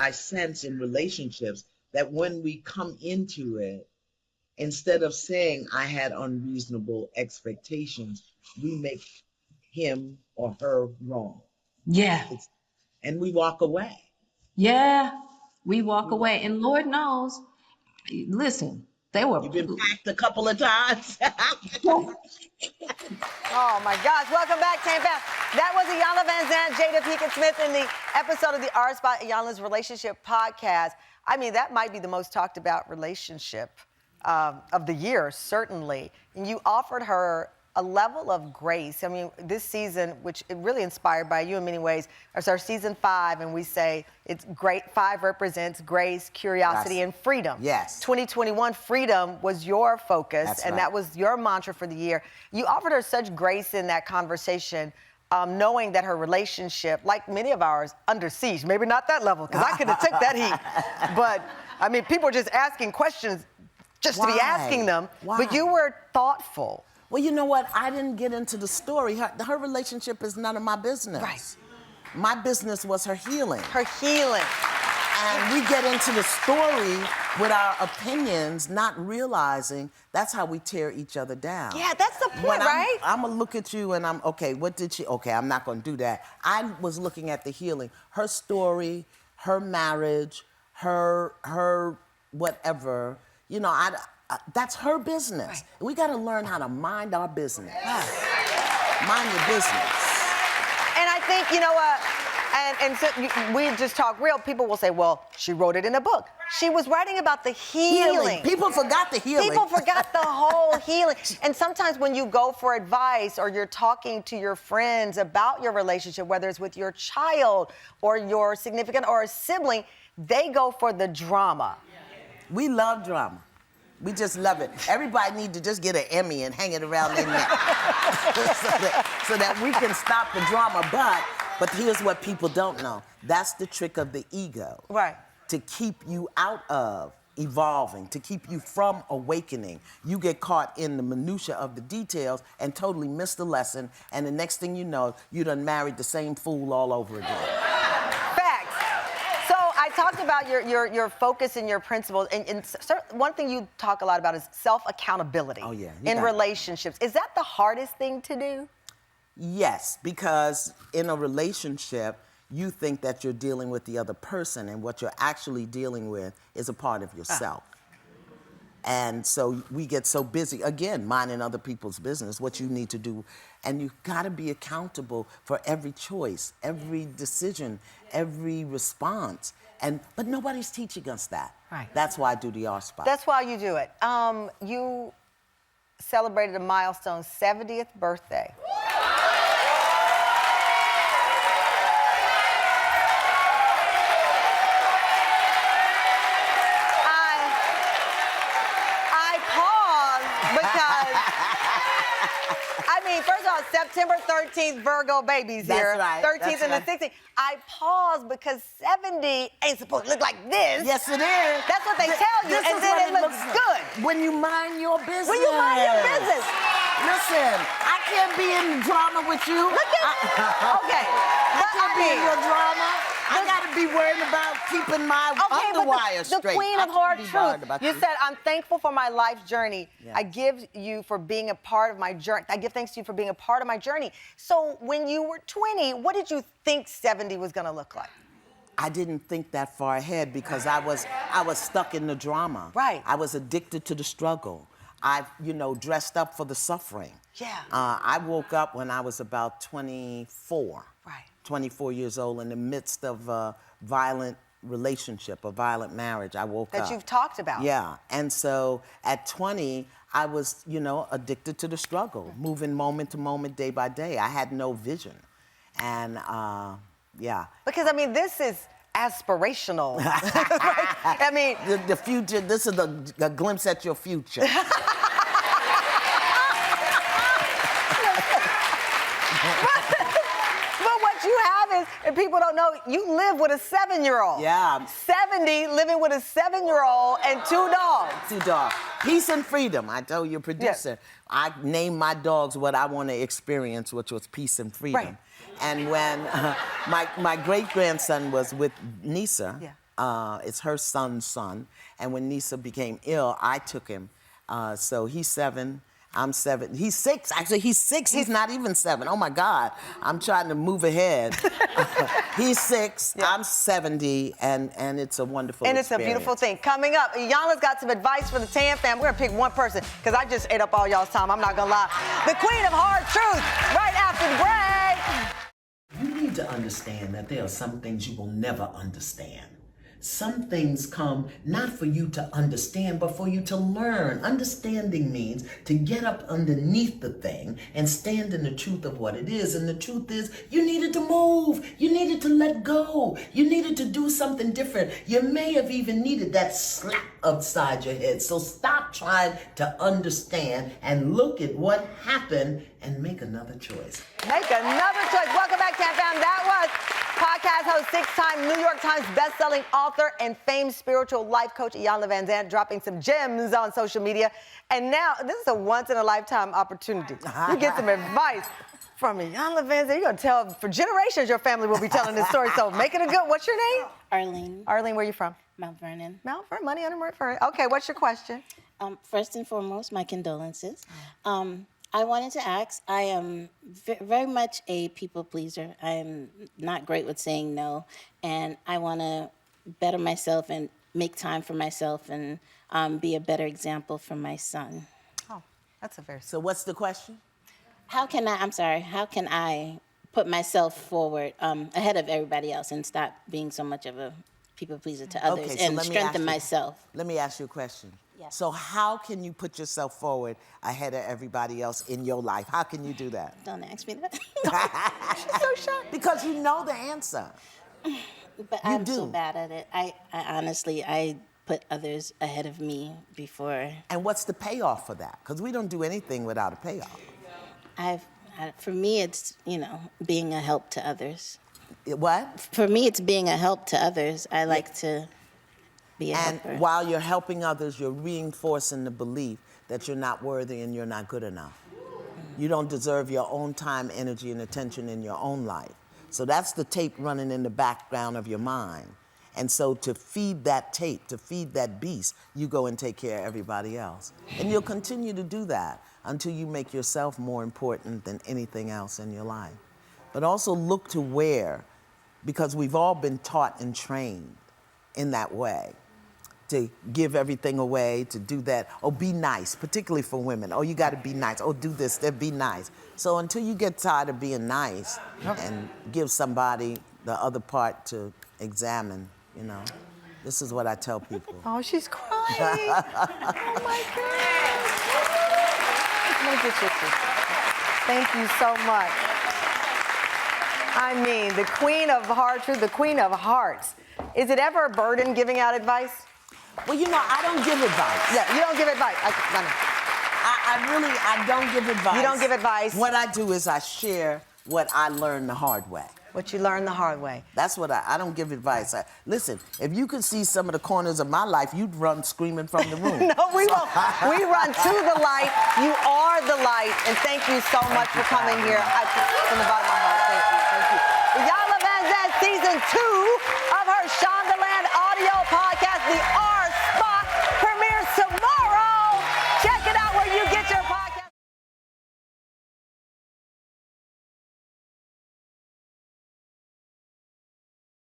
I sense in relationships that when we come into it, instead of saying I had unreasonable expectations, we make him or her wrong. Yeah. And we walk away. Yeah. We walk away. And Lord knows, listen, they were. You've been packed a couple of times. Oh my gosh, welcome back, Came Back. That was Iyanla Vanzant, Jada Pinkett Smith in the episode of the R Spot, Iyanla's Relationship Podcast. I mean, that might be the most talked about relationship of the year, certainly. And you offered her a level of grace. I mean, this season, which is really inspired by you in many ways, it's our season 5, and we say it's great. 5 represents grace, curiosity, and freedom. Yes. 2021, freedom was your focus, That's and right. that was your mantra for the year. You offered her such grace in that conversation, knowing that her relationship, like many of ours, under siege. Maybe not that level, because I could have took that heat. But, I mean, people are just asking questions just to be asking them. Why? But you were thoughtful. Well, you know what? I didn't get into the story. Her relationship is none of my business. Right. My business was her healing. Her healing. And we get into the story with our opinions, not realizing that's how we tear each other down. Yeah, that's the point, right? I'm gonna look at you and okay, what did she, okay, I'm not gonna do that. I was looking at the healing. Her story, her marriage, her whatever, you know, that's her business. Right. We got to learn how to mind our business. Mind your business. And I think, you know what, and so we just talk real. People will say, well, she wrote it in a book. She was writing about the healing. People forgot the healing. People forgot the whole healing. And sometimes when you go for advice or you're talking to your friends about your relationship, whether it's with your child or your significant or a sibling, they go for the drama. We love drama. We just love it. Everybody need to just get an Emmy and hang it around their neck so that we can stop the drama. But here's what people don't know. That's the trick of the ego. Right. To keep you out of evolving, to keep you from awakening. You get caught in the minutia of the details and totally miss the lesson, and the next thing you know, you done married the same fool all over again. I talked about your focus and your principles, and one thing you talk a lot about is self-accountability in relationships. Is that the hardest thing to do? Yes, because in a relationship, you think that you're dealing with the other person, and what you're actually dealing with is a part of yourself. And so we get so busy, again, minding other people's business, what you need to do. And you've got to be accountable for every choice, every decision, every response. But nobody's teaching us that. Right. That's why I do the R Spot. That's why you do it. You celebrated a milestone 70th birthday. I paused because, I mean, first of all, September 13th, Virgo babies here. That's right. 13th and the 16th. I paused because 70 ain't supposed to look like this. Yes, it is. That's what they tell you, and then it looks good. When you mind your business. When you mind your business. Listen, I can't be in drama with you. Look at, okay. I can't be in your drama. I gotta be worried about keeping my underwire straight. The queen of hard truth. You said, I'm thankful for my life journey. Yes. I give you for being a part of my journey. I give thanks to you for being a part of my journey. So when you were 20, what did you think 70 was gonna look like? I didn't think that far ahead because I was stuck in the drama. Right. I was addicted to the struggle. I, dressed up for the suffering. Yeah. I woke up when I was about 24. Right. 24 years old in the midst of a violent relationship, a violent marriage. I woke up. That you've talked about. Yeah. And so at 20, I was, addicted to the struggle, moving moment to moment, day by day. I had no vision. And, yeah. Because, I mean, this is aspirational. I mean... The future, this is a glimpse at your future. But what you have is, and people don't know, you live with a 7-year-old. Yeah. 70, living with a 7-year-old and 2 dogs. 2 dogs. Peace and freedom. I told your producer, Yes. I named my dogs what I want to experience, which was peace and freedom. Right. And when my great-grandson was with Nisa, It's her son's son. And when Nisa became ill, I took him. So he's 7. I'm 7. He's 6. Actually, he's 6. He's not even 7. Oh, my God. I'm trying to move ahead. He's 6. Yeah. I'm 70. And it's a wonderful experience. It's a beautiful thing. Coming up, Iyanla's got some advice for the Tan fam. We're going to pick one person because I just ate up all y'all's time. I'm not going to lie. The queen of hard truth right after the break. You need to understand that there are some things you will never understand. Some things come not for you to understand, but for you to learn. Understanding means to get up underneath the thing and stand in the truth of what it is. And the truth is, you needed to move. You needed to let go. You needed to do something different. You may have even needed that slap upside your head. So stop trying to understand and look at what happened and make another choice. Make another choice. Welcome back, Tan fam. That was podcast host, 6-time New York Times bestselling author and famed spiritual life coach Iyanla Vanzant, dropping some gems on social media. And now, this is a once-in-a-lifetime opportunity. You get some advice from Iyanla Vanzant. You're going to tell, for generations, your family will be telling this story. So make it a good, what's your name? Arlene. Arlene, where are you from? Mount Vernon. Mount Vernon, money under Mount Vernon. Okay, what's your question? First and foremost, my condolences. I wanted to ask, I am very much a people pleaser. I am not great with saying no, and I want to better myself and make time for myself and be a better example for my son. Oh, that's a very... So what's the question? How can I put myself forward ahead of everybody else and stop being so much of a people pleaser to others and strengthen myself? Let me ask you a question. Yes. So how can you put yourself forward ahead of everybody else in your life? How can you do that? Don't ask me that. She's so shocked. Because you know the answer. But I'm so bad at it. I honestly, I put others ahead of me before. And what's the payoff for that? Because we don't do anything without a payoff. For me, it's, being a help to others. What? For me, it's being a help to others. I like to be a helper. And while you're helping others, you're reinforcing the belief that you're not worthy and you're not good enough. You don't deserve your own time, energy, and attention in your own life. So that's the tape running in the background of your mind. And so to feed that tape, to feed that beast, you go and take care of everybody else. And you'll continue to do that until you make yourself more important than anything else in your life. But also look to where, because we've all been taught and trained in that way, to give everything away, to do that. Oh, be nice, particularly for women. Oh, you got to be nice. Oh, do this, then be nice. So until you get tired of being nice and give somebody the other part to examine, this is what I tell people. Oh, she's crying. Oh, my God. Thank you so much. I mean, the queen of hard truth, the queen of hearts. Is it ever a burden giving out advice? Well, I don't give advice. Yeah, you don't give advice. I don't give advice. You don't give advice. What I do is I share what I learned the hard way. What you learned the hard way. That's what I don't give advice. Listen, if you could see some of the corners of my life, you'd run screaming from the room. No, we won't. We run to the light. You are the light. And thank you so much for coming here. From the bottom of my